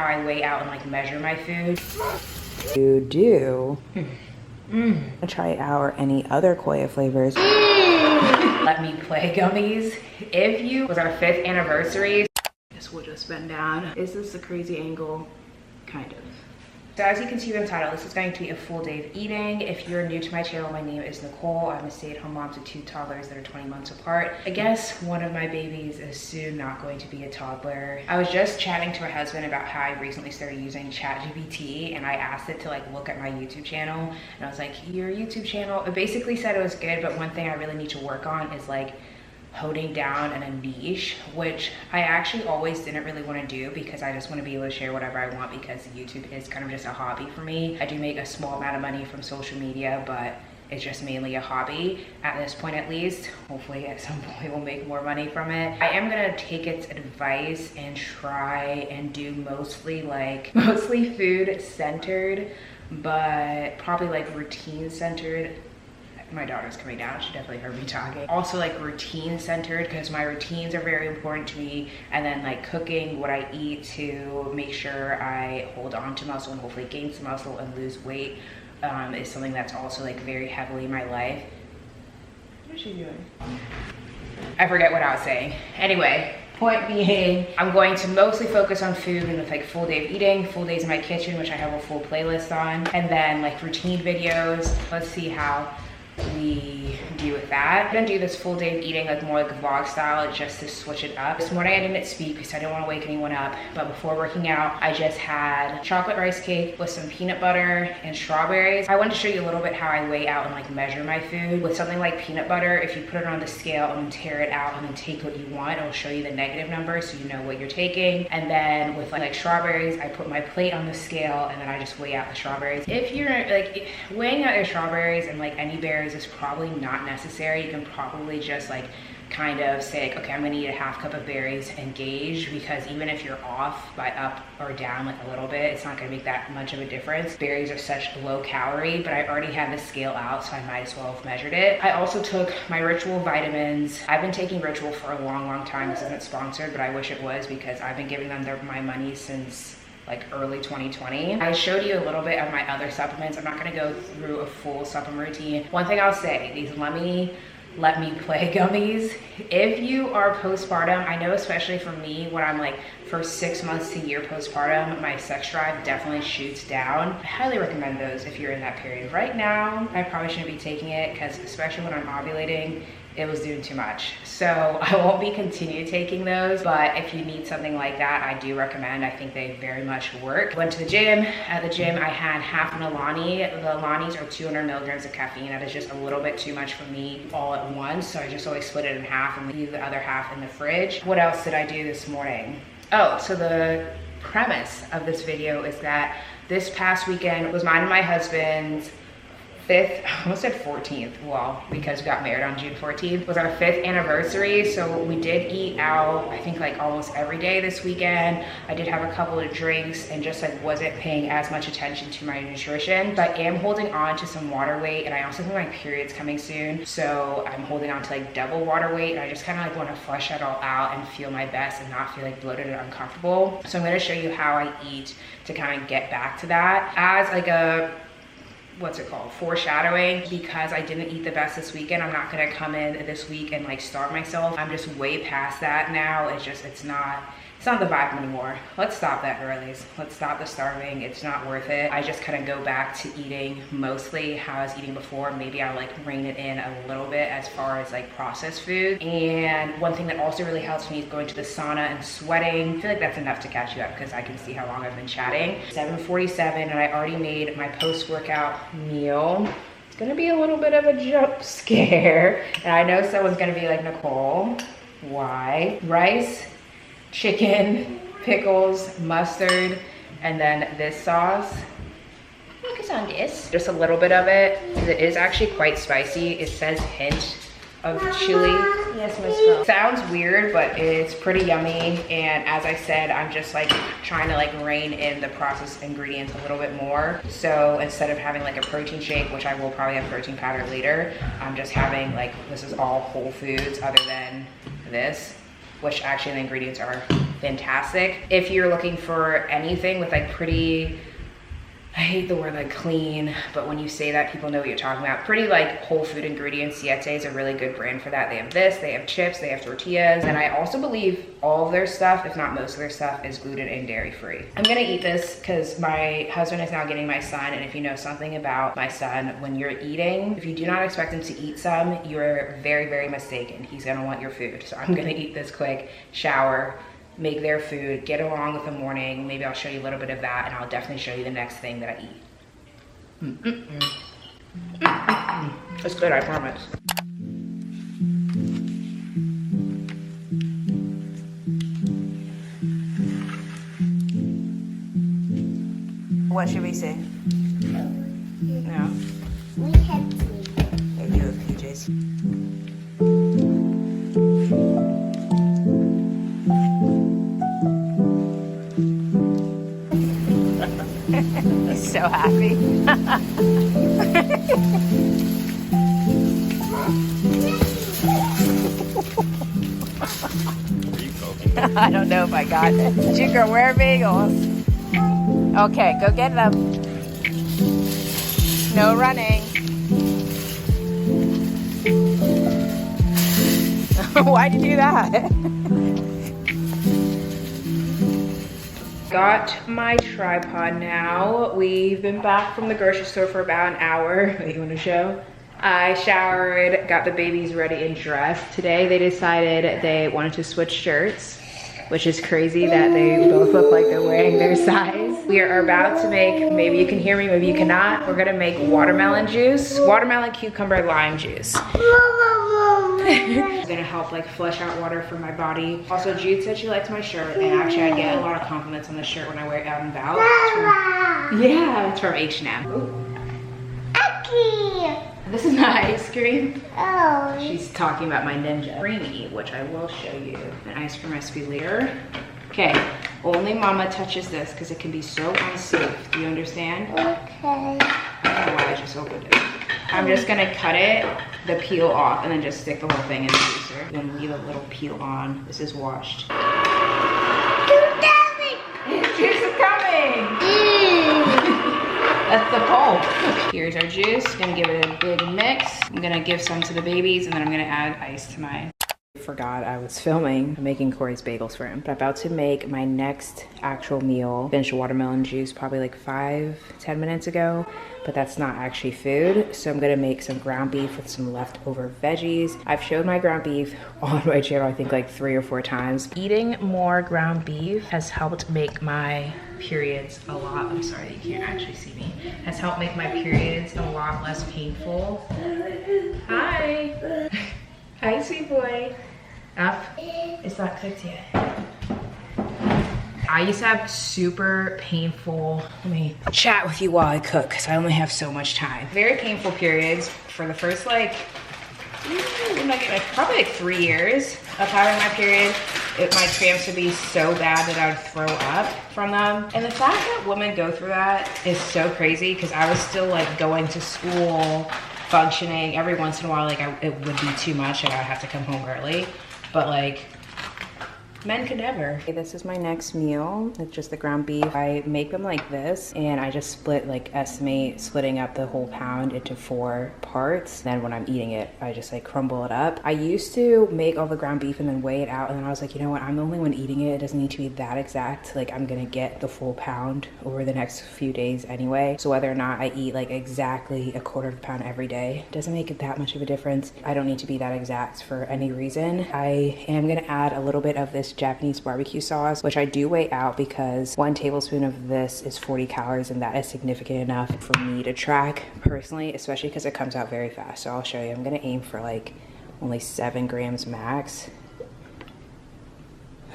how I weigh out and like measure my food. You do. Try out or any other Koya flavors. Let me play gummies. If you was our 5th anniversary, this will just bend down. Is this a crazy angle? Kind of. So as you can see in the title, this is going to be a full day of eating. If you're new to my channel, my name is Nicole. I'm a stay-at-home mom to 2 toddlers that are 20 months apart. I guess one of my babies is soon not going to be a toddler. I was just chatting to my husband about how I recently started using ChatGPT, and I asked it to like look at my YouTube channel, and I was like, your YouTube channel, it basically said it was good, but one thing I really need to work on is like honing down in a niche, which I actually always didn't really want to do because I just want to be able to share whatever I want, because YouTube is kind of just a hobby for me. I do make a small amount of money from social media, but it's just mainly a hobby at this point, at least. Hopefully at some point we'll make more money from it. I am gonna take its advice and try and do mostly food centered, but probably like routine centered. My daughter's coming down, she definitely heard me talking. Also like routine centered, because my routines are very important to me, and then like cooking what I eat to make sure I hold on to muscle and hopefully gain some muscle and lose weight is something that's also like very heavily in my life. What is she doing? I forget what I was saying. Anyway, point being, I'm going to mostly focus on food and with like full day of eating, full days in my kitchen, which I have a full playlist on, and then like routine videos. Let's see how we do with that. I'm gonna do this full day of eating like more like a vlog style, just to switch it up. This morning I didn't speak because I didn't want to wake anyone up, but before working out I just had chocolate rice cake with some peanut butter and strawberries. I wanted to show you a little bit how I weigh out and like measure my food. With something like peanut butter, if you put it on the scale and then tear it out and then take what you want, it'll show you the negative number so you know what you're taking. And then with like strawberries, I put my plate on the scale and then I just weigh out the strawberries. If you're like weighing out your strawberries and like any berries is probably not necessary. You can probably just like kind of say like, okay, I'm gonna eat a half cup of berries and gauge, because even if you're off by up or down like a little bit, it's not gonna make that much of a difference. Berries are such low calorie, but I already had the scale out, so I might as well have measured it. I also took my Ritual vitamins. I've been taking Ritual for a long time. This isn't sponsored, but I wish it was, because I've been giving them my money since like early 2020. I showed you a little bit of my other supplements. I'm not gonna go through a full supplement routine. One thing I'll say, these let me play gummies. If you are postpartum, I know especially for me, when I'm like for 6 months to a year postpartum, my sex drive definitely shoots down. I highly recommend those if you're in that period. Right now, I probably shouldn't be taking it, because especially when I'm ovulating, it was doing too much. So I won't be continue taking those, but if you need something like that, I do recommend. I think they very much work. Went to the gym. At the gym, I had half an Alani. The Alanis are 200 milligrams of caffeine. That is just a little bit too much for me all at once. So I just always split it in half and leave the other half in the fridge. What else did I do this morning? Oh, so the premise of this video is that this past weekend was mine and my husband's 5th, I almost said 14th, well, because we got married on June 14th, was our 5th anniversary. So we did eat out, I think like almost every day this weekend. I did have a couple of drinks and just like wasn't paying as much attention to my nutrition. But I am holding on to some water weight, and I also think my period's coming soon. So I'm holding on to like double water weight, and I just kind of like want to flush that all out and feel my best and not feel like bloated or uncomfortable. So I'm going to show you how I eat to kind of get back to that. As like a foreshadowing, because I didn't eat the best this weekend, I'm not gonna come in this week and like starve myself. I'm just way past that now. It's not the vibe anymore. Let's stop that, girlies. Let's stop the starving. It's not worth it. I just kind of go back to eating mostly how I was eating before. Maybe I'll like rein it in a little bit as far as like processed food. And one thing that also really helps me is going to the sauna and sweating. I feel like that's enough to catch you up, because I can see how long I've been chatting. 7:47, and I already made my post-workout meal. It's gonna be a little bit of a jump scare. And I know someone's gonna be like, Nicole, why? Rice, chicken, pickles, mustard, and then this sauce. Focus on this. Just a little bit of it. It is actually quite spicy. It says hint of chili. Yes, Miss Girl. Sounds weird, but it's pretty yummy. And as I said, I'm just like trying to like rein in the processed ingredients a little bit more. So instead of having like a protein shake, which I will probably have protein powder later, I'm just having like, this is all whole foods other than this, which actually the ingredients are fantastic. If you're looking for anything with like pretty, I hate the word like clean, but when you say that, people know what you're talking about. Pretty like whole food ingredients. Siete is a really good brand for that. They have this, they have chips, they have tortillas. And I also believe all of their stuff, if not most of their stuff, is gluten and dairy free. I'm gonna eat this because my husband is now getting my son. And if you know something about my son, when you're eating, if you do not expect him to eat some, you're very, very mistaken. He's gonna want your food. So I'm gonna eat this quick, shower, make their food, get along with the morning. Maybe I'll show you a little bit of that, and I'll definitely show you the next thing that I eat. It's good, I promise. What should we say? No. We have PJs. Yeah, you have PJs. He's so happy. I don't know if I got it. Jukra, where are bagels? Okay, go get them. No running. Why'd you do that? Got my tripod now. We've been back from the grocery store for about an hour. What do you want to show? I showered, got the babies ready and dressed. Today they decided they wanted to switch shirts, which is crazy that they both look like they're wearing their size. We are about to make, maybe you can hear me, maybe you cannot. We're gonna make watermelon juice, watermelon, cucumber, lime juice. It's gonna help like flush out water from my body. Also, Jude said she likes my shirt, and actually I get a lot of compliments on the shirt when I wear it out and about. Yeah, it's from H&M. This is my ice cream. Oh. She's talking about my Ninja Creamy, which I will show you an ice cream recipe later. Okay, only mama touches this because it can be so unsafe. Do you understand? Okay. I don't know why I just opened it. I'm just gonna cut it, the peel off, and then just stick the whole thing in the juicer. Then leave a little peel on. This is washed. Juice is coming! That's the pulp. Here's our juice. Gonna give it a big mix. I'm gonna give some to the babies, and then I'm gonna add ice to mine. Forgot I was filming. I'm making Corey's bagels for him. But I'm about to make my next actual meal. Finished watermelon juice probably like 5-10 minutes ago, but that's not actually food. So I'm gonna make some ground beef with some leftover veggies. I've showed my ground beef on my channel I think like 3 or 4 times. Eating more ground beef has helped make my periods a lot, I'm sorry you can't actually see me, has helped make my periods a lot less painful. Hi. Hi, sweet boy. Up. It's not cooked yet. I used to have super painful, let me chat with you while I cook because I only have so much time. Very painful periods for the first like, probably like 3 years of having my period. My cramps would be so bad that I would throw up from them. And the fact that women go through that is so crazy because I was still like going to school, functioning. Every once in a while, like it would be too much and I would have to come home early. But like, men could never. Okay, this is my next meal. It's just the ground beef. I make them like this and I just estimate splitting up the whole pound into 4 parts. Then when I'm eating it, I just like crumble it up. I used to make all the ground beef and then weigh it out, and then I was like, you know what, I'm the only one eating it. It doesn't need to be that exact. Like I'm gonna get the full pound over the next few days anyway. So whether or not I eat like exactly a 1/4 pound every day, doesn't make it that much of a difference. I don't need to be that exact for any reason. I am gonna add a little bit of this Japanese barbecue sauce, which I do weigh out because 1 tablespoon of this is 40 calories, and that is significant enough for me to track personally, especially because it comes out very fast. So I'll show you. I'm gonna aim for like only 7 grams max.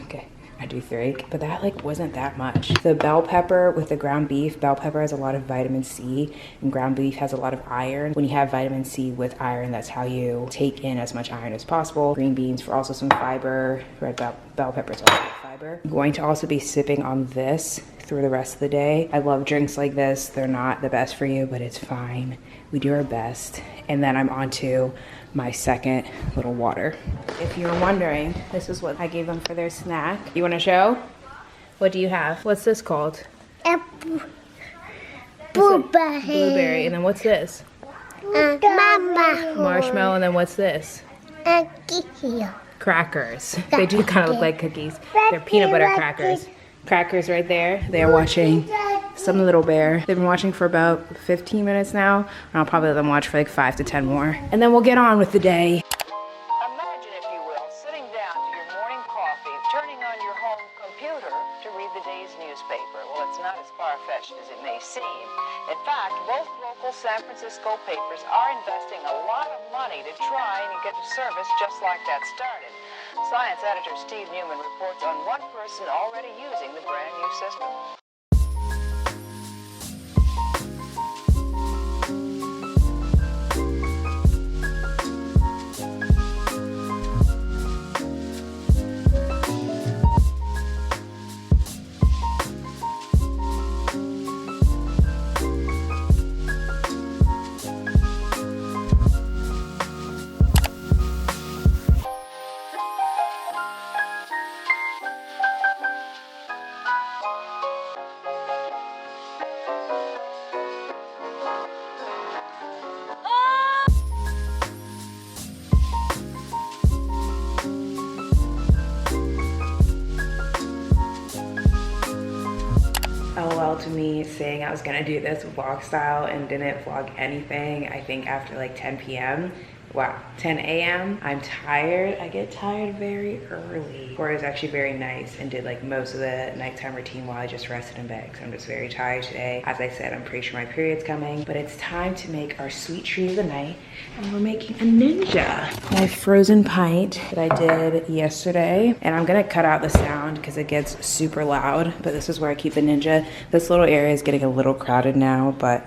Okay, I do 3, but that like wasn't that much. The bell pepper with the ground beef, bell pepper has a lot of vitamin C and ground beef has a lot of iron. When you have vitamin C with iron, that's how you take in as much iron as possible. Green beans for also some fiber, red bell peppers also have fiber. I'm going to also be sipping on this through the rest of the day. I love drinks like this. They're not the best for you, but it's fine. We do our best. And then I'm on to my second little water. If you're wondering, this is what I gave them for their snack. You want to show? What do you have? What's this called? Blueberry. Blueberry. And then what's this? Mama. Marshmallow. And then what's this? Kiki. Crackers. They do kind of look like cookies. They're peanut butter crackers. Crackers right there. They're watching Some Little Bear. They've been watching for about 15 minutes now. And I'll probably let them watch for like 5 to 10 more. And then we'll get on with the day. Imagine, if you will, sitting down to your morning coffee, turning on your home computer to read the day's newspaper. Well, it's not as far-fetched as it may seem. In fact, both local San Francisco papers are investing a lot of money to try and get a service just like that started. Science editor Steve Newman reports on one person already using the brand new system. LOL to me saying I was gonna do this vlog style and didn't vlog anything. I think after like 10 p.m. Wow, 10 a.m. I'm tired. I get tired very early. Or it was actually very nice and did like most of the nighttime routine while I just rested in bed. So I'm just very tired today. As I said, I'm pretty sure my period's coming, but it's time to make our sweet treat of the night. And we're making a ninja. My frozen pint that I did yesterday. And I'm gonna cut out the sound because it gets super loud, but this is where I keep the ninja. This little area is getting a little crowded now, but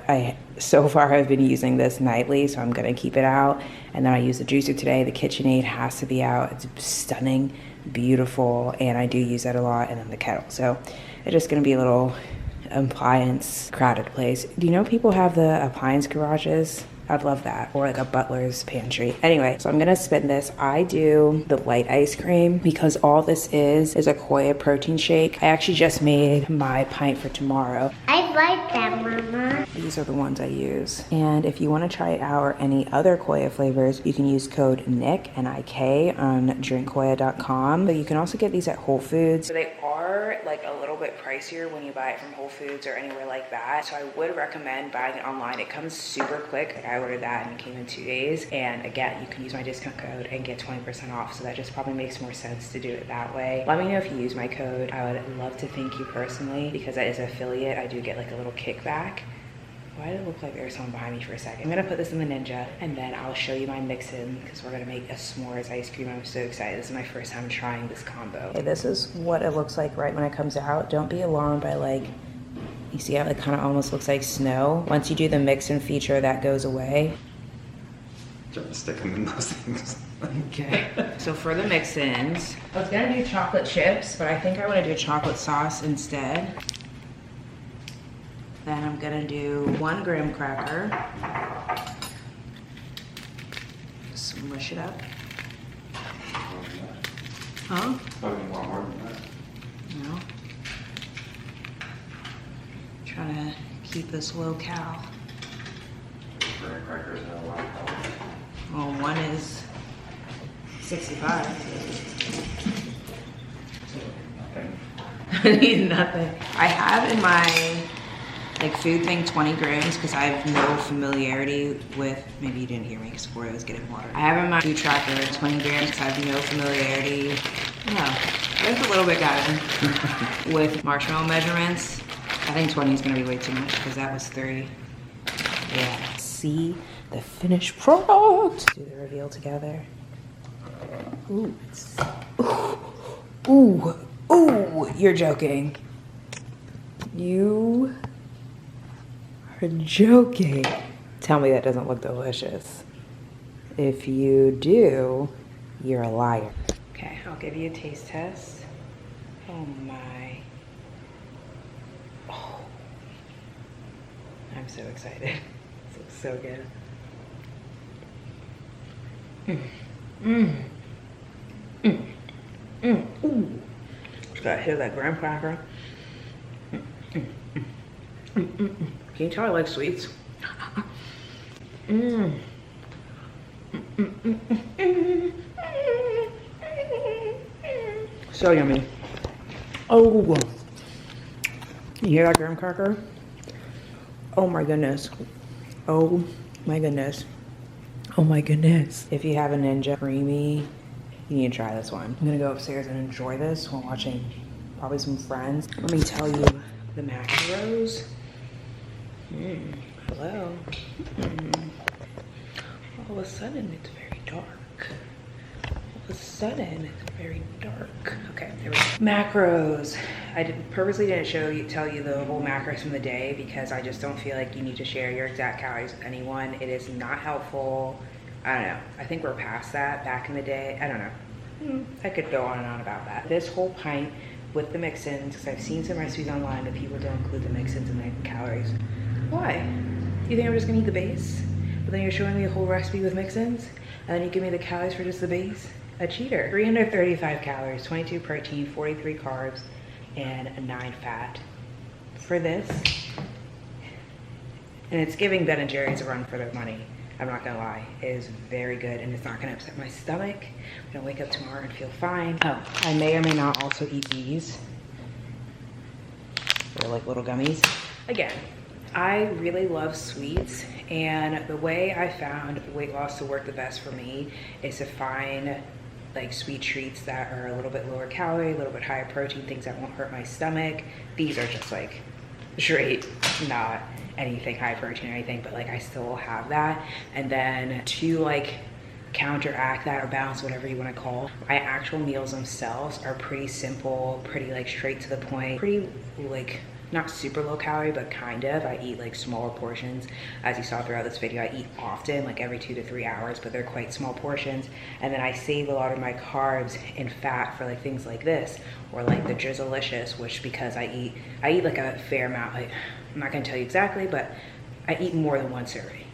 so far I've been using this nightly, so I'm gonna keep it out. And then I use the juicer today. The KitchenAid has to be out. It's stunning, beautiful, and I do use that a lot. And then the kettle. So it's just gonna be a little appliance crowded place. Do you know people have the appliance garages? I'd love that. Or like a butler's pantry. Anyway, so I'm gonna spin this. I do the light ice cream because all this is a Koya protein shake. I actually just made my pint for tomorrow. I like that, Mama. These are the ones I use. And if you want to try out or any other Koya flavors, you can use code NIK, N-I-K, on drinkkoya.com. But you can also get these at Whole Foods. So they are like a little bit pricier when you buy it from Whole Foods or anywhere like that. So I would recommend buying it online. It comes super quick. Like I ordered that and it came in 2 days. And again, you can use my discount code and get 20% off. So that just probably makes more sense to do it that way. Let me know if you use my code. I would love to thank you personally because as an affiliate, I do get like a little kickback. Why did it look like there was someone behind me for a second? I'm gonna put this in the Ninja and then I'll show you my mix-in because we're gonna make a s'mores ice cream. I'm so excited. This is my first time trying this combo. Okay, this is what it looks like right when it comes out. Don't be alarmed by like, you see how it kind of almost looks like snow? Once you do the mix-in feature, that goes away. Trying to stick them in those things. Okay. So for the mix-ins, I was gonna do chocolate chips, but I think I wanna do chocolate sauce instead. Then I'm gonna do 1 graham cracker. Smush it up. Huh? Probably want more than that. No. Trying to keep this low cal. Graham crackers are a lot of calories. Well, one is 65. Nothing. I need nothing. I have in my like food thing 20 grams because I have no familiarity with, maybe you didn't hear me because Florida was getting water. I have in my food tracker 20 grams because I have no familiarity. No, there's a little bit gotten with marshmallow measurements. I think 20 is gonna be way too much because that was 30. Yeah, see the finished product. Let's do the reveal together. Ooh, ooh, you're joking. You are joking. Tell me that doesn't look delicious. If you do, you're a liar. Okay, I'll give you a taste test. Oh my. I'm so excited. This looks so good. Ooh. Just got a hit of that graham cracker. Can you tell I like sweets? So yummy. Oh, you hear that graham cracker? Oh my goodness. Oh my goodness. Oh my goodness. If you have a Ninja Creamy, you need to try this one. I'm gonna go upstairs and enjoy this while watching probably some Friends. Let me tell you the macros. Hello. All of a sudden, it's very dark. All of a sudden, it's very dark. Okay, there we go. Macros. I purposely didn't tell you the whole macros from the day because I just don't feel like you need to share your exact calories with anyone. It is not helpful. I don't know. I think we're past that back in the day. I don't know. I could go on and on about that. This whole pint with the mix-ins, because I've seen some recipes online that people don't include the mix-ins in their calories. Why? You think I'm just gonna eat the base? But then you're showing me a whole recipe with mix-ins, and then you give me the calories for just the base? A cheater. 335 calories, 22 protein, 43 carbs, and 9 fat. For this, and it's giving Ben and Jerry's a run for their money. I'm not gonna lie, it is very good and it's not gonna upset my stomach. I'm gonna wake up tomorrow and feel fine. Oh, I may or may not also eat these. They're like little gummies. Again, I really love sweets, and the way I found weight loss to work the best for me is to find like sweet treats that are a little bit lower calorie, a little bit higher protein, things that won't hurt my stomach. These are just like straight, not anything high protein or anything, but like I still have that. And then to like counteract that or balance, whatever you want to call, my actual meals themselves are pretty simple, pretty like straight to the point, pretty like not super low calorie, but kind of. I eat like smaller portions. As you saw throughout this video, I eat often, like every 2 to 3 hours, but they're quite small portions. And then I save a lot of my carbs and fat for like things like this, or like the Drizzlicious, which because I eat like a fair amount, like I'm not gonna tell you exactly, but I eat more than 1 serving.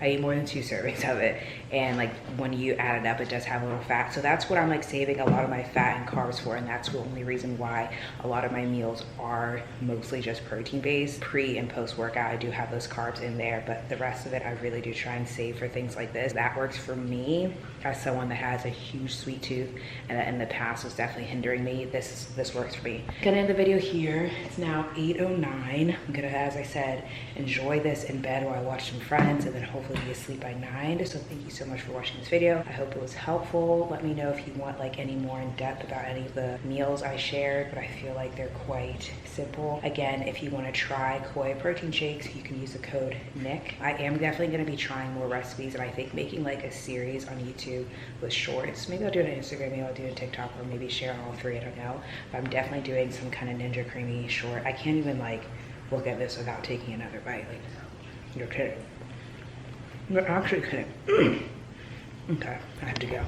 I eat more than 2 servings of it. And like when you add it up, it does have a little fat. So that's what I'm like saving a lot of my fat and carbs for. And that's the only reason why a lot of my meals are mostly just protein based. Pre and post workout, I do have those carbs in there, but the rest of it, I really do try and save for things like this. That works for me as someone that has a huge sweet tooth and that in the past was definitely hindering me. This works for me. Gonna end the video here. It's now 8:09. I'm gonna, as I said, enjoy this in bed while I watch some Friends and then hopefully be asleep by 9. So thank you so much for watching this video. I hope it was helpful. Let me know if you want like any more in depth about any of the meals I shared, but I feel like they're quite simple. Again, if you want to try Koi protein shakes, you can use the code NICK. I am definitely going to be trying more recipes, and I think making like a series on YouTube with shorts. Maybe I'll do it on Instagram, maybe I'll do it on TikTok, or maybe share all 3, I don't know. But I'm definitely doing some kind of Ninja Creamy short. I can't even like look at this without taking another bite. Like, you're kidding. You're actually kidding. Okay, I have to go.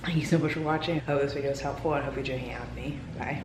Thank you so much for watching. I hope this video was helpful. I hope you enjoyed hanging out with me. Bye.